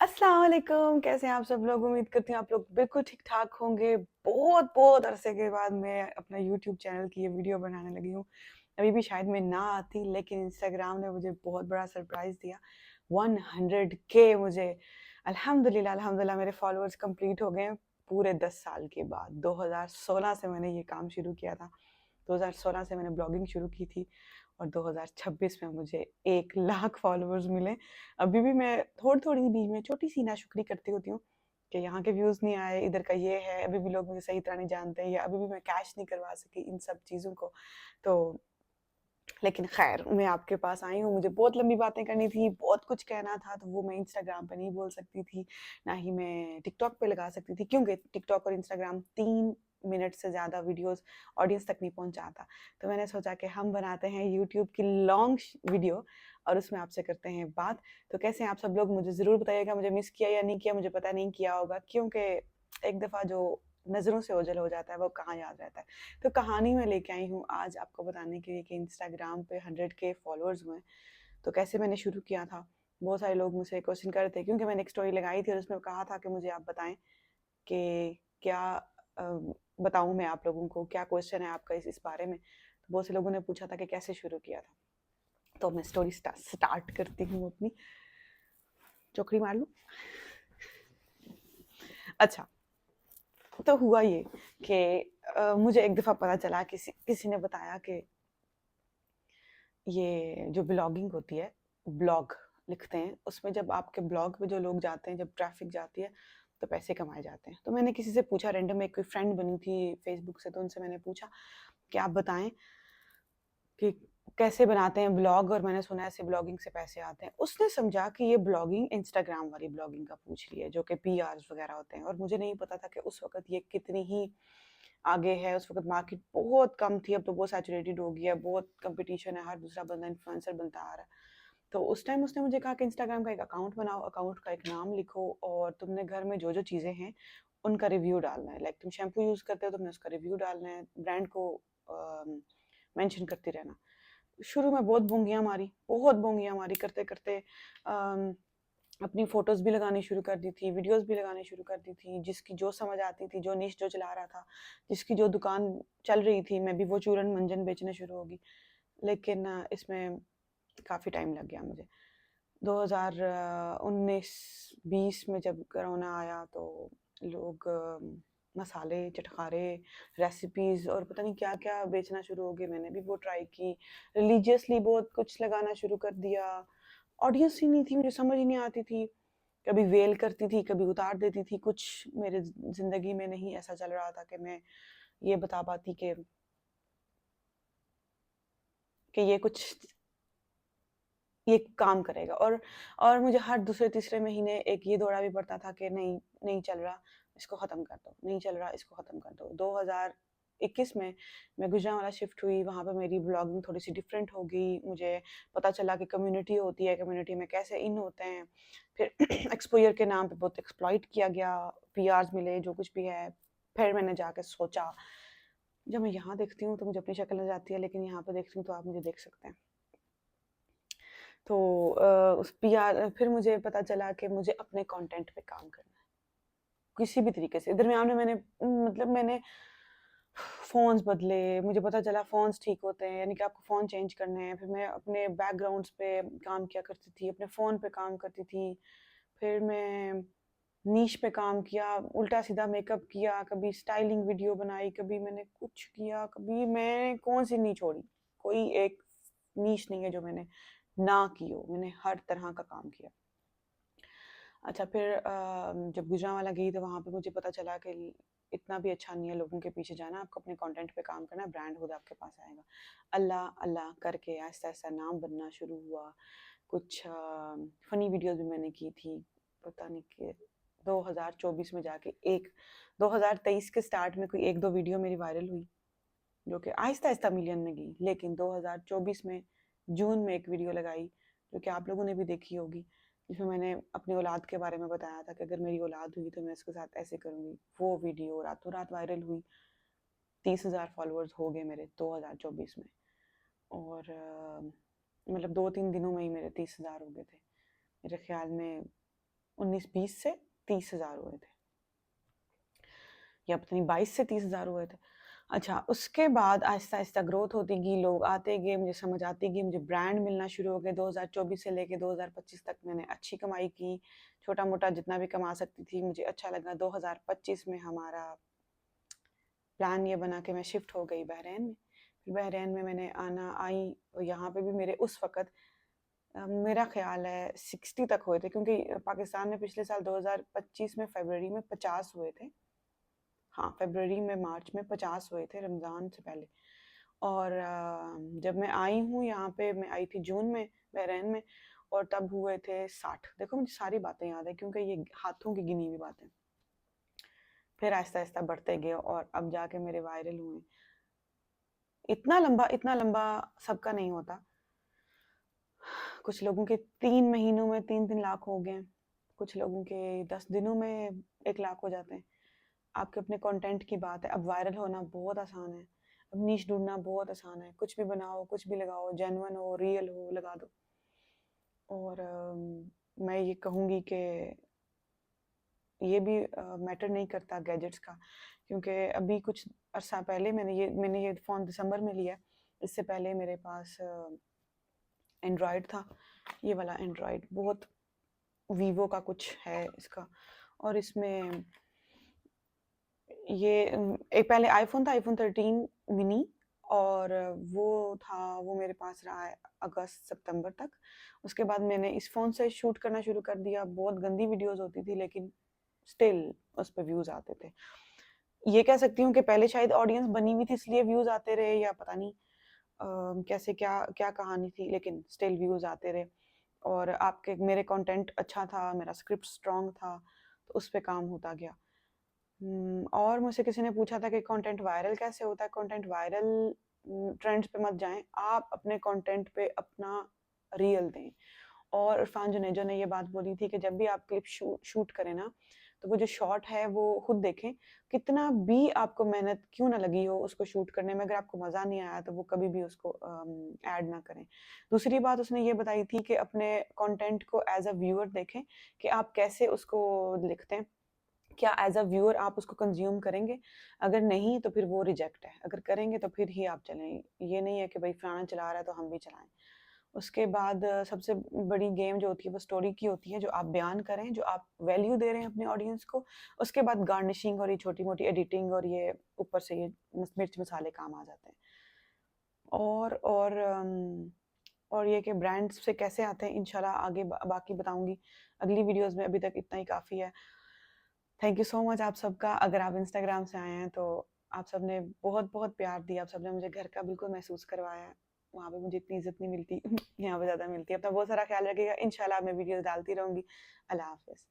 अस्सलाम वालेकुम, कैसे हैं आप सब लोग? उम्मीद करती हूँ आप लोग बिल्कुल ठीक-ठाक होंगे। बहुत-बहुत अरसे के बाद मैं अपना यूट्यूब चैनल की ये वीडियो बनाने लगी हूँ। अभी भी शायद मैं ना आती, लेकिन इंस्टाग्राम ने मुझे बहुत बड़ा सरप्राइज़ दिया। 100 के मुझे अल्हम्दुलिल्लाह मेरे फॉलोअर्स कंप्लीट हो गए हैं पूरे 10 साल के बाद। 2016 से मैंने ये काम शुरू किया था। 2016 से मैंने ब्लॉगिंग शुरू की थी और 2026 में मुझे 1 लाख फॉलोअर्स मिले। अभी भी मैं थोड़ी-थोड़ी बीच में छोटी-सी नाशुक्री करती होती हूँ कि यहाँ के व्यूज़ नहीं आए, इधर का ये है, अभी भी लोग मुझे सही तरह नहीं जानते या अभी भी मैं कैश नहीं करवा सकी इन सब चीज़ों को। तो लेकिन ख़ैर, मैं आपके पास आई हूँ, मुझे बहुत लंबी बातें करनी थी, बहुत कुछ कहना था, तो वो मैं इंस्टाग्राम पे नहीं बोल सकती थी, ना ही मैं टिकटॉक पे लगा सकती थी क्योंकि टिकटॉक और इंस्टाग्राम 3 मिनट से ज़्यादा वीडियोज़ ऑडियंस तक नहीं पहुँचाता। तो मैंने सोचा कि हम बनाते हैं यूट्यूब की लॉन्ग वीडियो और उसमें आपसे करते हैं बात। तो कैसे हैं आप सब लोग? मुझे ज़रूर बताइएगा, मुझे मिस किया या नहीं किया, मुझे पता नहीं किया होगा क्योंकि एक दफ़ा जो नज़रों से ओझल हो जाता है, वो कहाँ याद रहता है। तो कहानी मैं लेके आई हूँ आज आपको बताने के लिए कि इंस्टाग्राम पे 100 के फॉलोअर्स हुए हैं। तो कैसे मैंने शुरू किया था? बहुत सारे लोग मुझसे क्वेश्चन कर रहे थे क्योंकि मैंने एक स्टोरी लगाई थी और उसमें कहा था कि मुझे आप बताएँ कि क्या अ, बताऊँ मैं आप लोगों को, क्या क्वेश्चन है आपका इस बारे में? तो बहुत से लोगों ने पूछा था कि कैसे शुरू किया था? तो मैं स्टोरी स्टार्ट करती हूँ अपनी। चौकड़ी मार लूँ? अच्छा, तो हुआ ये कि मुझे एक दफ़ा पता चला किसी किसी ने बताया कि ये जो ब्लॉगिंग होती है, ब्लॉग लिखते हैं, उसमें जब आपके ब्लॉग पे जो लोग जाते हैं, जब ट्रैफ़िक जाती है, तो पैसे कमाए जाते हैं। तो मैंने किसी से पूछा रैंडम एक कोई फ्रेंड बनी थी फ़ेसबुक से, तो उनसे मैंने पूछा कि आप बताएँ कि कैसे बनाते हैं ब्लॉग और मैंने सुना है ऐसे ब्लॉगिंग से पैसे आते हैं। उसने समझा कि ये ब्लॉगिंग इंस्टाग्राम वाली ब्लॉगिंग का पूछ रही है, जो कि पीआर्स वगैरह होते हैं और मुझे नहीं पता था कि उस वक़्त ये कितनी ही आगे है, उस वक़्त मार्केट बहुत कम थी, अब तो बहुत सैचुरेटेड हो गई है, बहुत कॉम्पिटिशन है, हर दूसरा बंदा इन्फ्लुएंसर बनता आ रहा है। तो उस टाइम उसने मुझे कहा कि इंस्टाग्राम का एक अकाउंट बनाओ, अकाउंट का एक नाम लिखो और तुमने घर में जो-जो चीज़ें हैं, उनका रिव्यू डालना है। लाइक तुम शैम्पू यूज़ करते हो, तुमने उसका रिव्यू डालना है, ब्रांड को मेंशन करते रहना। शुरू में बहुत बोंगियाँ मारी करते-करते अपनी फ़ोटोज़ भी लगानी शुरू कर दी थी, वीडियोज़ भी लगानी शुरू कर दी थी, जिसकी जो समझ आती थी, जो निश जो चला रहा था, जिसकी जो दुकान चल रही थी, मैं भी वो चूरन-मंजन बेचना शुरू हो गई। लेकिन इसमें काफ़ी टाइम लग गया मुझे। 2019-20 में जब कोरोना आया तो लोग मसाले, चटखारे, रेसिपीज़ और पता नहीं क्या-क्या बेचना शुरू हो गए। मैंने भी वो ट्राई की। रिलीजियसली बहुत कुछ लगाना शुरू कर दिया। ऑडियंस ही नहीं थी, मुझे समझ ही नहीं आती थी। कभी वेल करती थी, कभी उतार देती थी। कुछ मेरे ज़िंदगी में नहीं ऐसा चल रहा था कि मैं ये बता पाती कि ये काम करेगा और मुझे हर दूसरे तीसरे महीने एक ये दौरा भी पड़ता था कि नहीं नहीं चल रहा, इसको ख़त्म कर दो, नहीं चल रहा, इसको ख़त्म कर दो। 2021 में मैं गुजरांवाला शिफ्ट हुई, वहाँ पे मेरी ब्लॉगिंग थोड़ी-सी डिफरेंट हो गई। मुझे पता चला कि कम्युनिटी होती है, कम्युनिटी में कैसे इन होते हैं। फिर एक्सपोज़र के नाम पे बहुत एक्सप्लॉइट किया गया, पीआर्स मिले, जो कुछ भी है। फिर मैंने जाके सोचा, जब मैं यहाँ देखती हूँ तो मुझे अपनी शक्ल नज़र आती है, लेकिन यहाँ पे देखती हूँ तो आप मुझे देख सकते हैं। तो उस पीआर फिर मुझे पता चला कि मुझे अपने कंटेंट पे काम करना है, किसी भी तरीके से। दरमियान में मतलब मैंने फ़ोन्स बदले, मुझे पता चला फ़ोन्स ठीक होते हैं, यानी कि आपको फ़ोन चेंज करने हैं। फिर मैं अपने बैकग्राउंड्स पे काम किया करती थी, अपने फ़ोन पे काम करती थी। फिर मैं नीश पे काम किया, उल्टा-सीधा मेकअप किया, कभी स्टाइलिंग वीडियो बनाई, कभी मैंने कुछ किया, कभी मैं कौन-सी नहीं छोड़ी। कोई एक नीश नहीं है जो मैंने ना की हो, मैंने हर तरह का काम किया। अच्छा फिर जब गुजरांवाला गई तो वहाँ पे मुझे पता चला कि इतना भी अच्छा नहीं है लोगों के पीछे जाना, आपको अपने कंटेंट पे काम करना है, ब्रांड खुद आपके पास आएगा। अल्लाह अल्लाह करके आहिस्ता-आहिस्ता नाम बनना शुरू हुआ। कुछ फ़नी वीडियोज़ भी मैंने की थी, पता नहीं कि 2024 में जाके एक 2023 के स्टार्ट में कोई 1-2 वीडियो मेरी वायरल हुई, जो कि आहिस्ता-आहिस्ता मिलियन में गई। लेकिन 2024 में जून में एक वीडियो लगाई, जो कि आप लोगों ने भी देखी होगी, जिसमें मैंने अपनी औलाद के बारे में बताया था कि अगर मेरी औलाद हुई तो मैं इसके साथ ऐसे करूँगी। वो वीडियो रातों रात वायरल हुई, 30,000 फॉलोअर्स हो गए मेरे 2024 में और मतलब 2-3 दिनों में ही मेरे 30,000 हो गए थे। मेरे ख़्याल में 19-20 से 30,000 हुए थे, या पता नहीं 22 से 30,000 हुए थे। अच्छा, उसके बाद आहिस्ता-आहिस्ता ग्रोथ होती गई, लोग आते गए, मुझे समझ आती गई, मुझे ब्रांड मिलना शुरू हो गए। 2024 से लेके 2025 तक मैंने अच्छी कमाई की, छोटा-मोटा जितना भी कमा सकती थी मुझे अच्छा लगा। 2025 में हमारा प्लान ये बना कि मैं शिफ्ट हो गई बहरीन में। फिर बहरीन में मैंने आई, और यहाँ पे भी मेरे उस वक़्त मेरा ख़्याल है 60 तक हुए थे, क्योंकि पाकिस्तान में पिछले साल 2025 में फ़रवरी में 50 हुए थे। हाँ, फ़रवरी में मार्च में 50 हुए थे रमज़ान से पहले। और जब मैं आई हूँ यहाँ पे, मैं आई थी जून में बहरीन में, और तब हुए थे 60। देखो मुझे सारी बातें याद है, क्योंकि ये हाथों की गिनी हुई बातें। फिर आहिस्ता-आहिस्ता बढ़ते गए और अब जाके मेरे वायरल हुए। इतना लंबा सबका नहीं होता। कुछ लोगों के 3 महीनों में 3-3 लाख हो गए, कुछ लोगों के 10 दिनों में 1 लाख हो जाते हैं। आपके अपने कंटेंट की बात है। अब वायरल होना बहुत आसान है, अब नीश ढूँढना बहुत आसान है। कुछ भी बनाओ, कुछ भी लगाओ, जेन्युइन हो, रियल हो, लगा दो। और मैं ये कहूँगी कि ये भी मैटर नहीं करता गैजेट्स का, क्योंकि अभी कुछ अरसा पहले मैंने ये फ़ोन दिसंबर में लिया है। इससे पहले मेरे पास एंड्रॉयड था, ये वाला एंड्रॉयड, बहुत वीवो का कुछ है इसका, और इसमें ये एक पहले आईफ़ोन था, आईफ़ोन 13 मिनी, और वो मेरे पास रहा है अगस्त-सितंबर तक। उसके बाद मैंने इस फ़ोन से शूट करना शुरू कर दिया। बहुत गंदी वीडियोज़ होती थी, लेकिन स्टिल उस पे व्यूज़ आते थे। ये कह सकती हूँ कि पहले शायद ऑडियंस बनी हुई थी, इसलिए व्यूज़ आते रहे, या पता नहीं कैसे क्या क्या कहानी थी, लेकिन स्टिल व्यूज़ आते रहे। और आपके मेरे कंटेंट अच्छा था, मेरा स्क्रिप्ट स्ट्रॉन्ग था, तो उस पे काम होता गया। और मुझसे किसी ने पूछा था कि कंटेंट वायरल कैसे होता है? कंटेंट वायरल, ट्रेंड्स पे मत जाएँ, आप अपने कंटेंट पे अपना रियल दें। और इरफान जुनेजो ने ये बात बोली थी कि जब भी आप क्लिप शूट करें ना, तो वो जो शॉट है वो खुद देखें, कितना भी आपको मेहनत क्यों ना लगी हो उसको शूट करने में, अगर आपको मज़ा नहीं आया तो वो कभी भी उसको ऐड ना करें। दूसरी बात उसने ये बताई थी कि अपने कंटेंट को एज़ अ व्यूअर देखें, कि आप कैसे उसको लिखते हैं। क्या एज़ अ व्यूअर आप उसको कंज़्यूम करेंगे? अगर नहीं तो फिर वो रिजेक्ट है, अगर करेंगे तो फिर ही आप चलें। ये नहीं है कि भई फलाना चला रहा है तो हम भी चलाएँ। उसके बाद सबसे बड़ी गेम जो होती है वो स्टोरी की होती है, जो आप बयान करें, जो आप वैल्यू दे रहे हैं अपने ऑडियंस को। उसके बाद गार्निशिंग और ये छोटी-मोटी एडिटिंग और ये ऊपर से ये मिर्च मसाले काम आ जाते हैं। और और अम, और ये कि ब्रांड्स से कैसे आते हैं, इंशाल्लाह आगे बाकी बताऊँगी अगली वीडियोज़ में। अभी तक इतना ही काफ़ी है। थैंक यू सो मच आप सबका। अगर आप इंस्टाग्राम से आए हैं तो आप सबने बहुत-बहुत प्यार दिया। आप सबने मुझे घर का बिल्कुल महसूस करवाया है। वहाँ पे मुझे इतनी इज़्ज़त नहीं मिलती, यहाँ पे ज़्यादा मिलती है। अपना बहुत सारा ख़्याल रखिएगा। इंशाल्लाह मैं वीडियोज़ डालती रहूँगी। अल्लाह हाफ़िज़।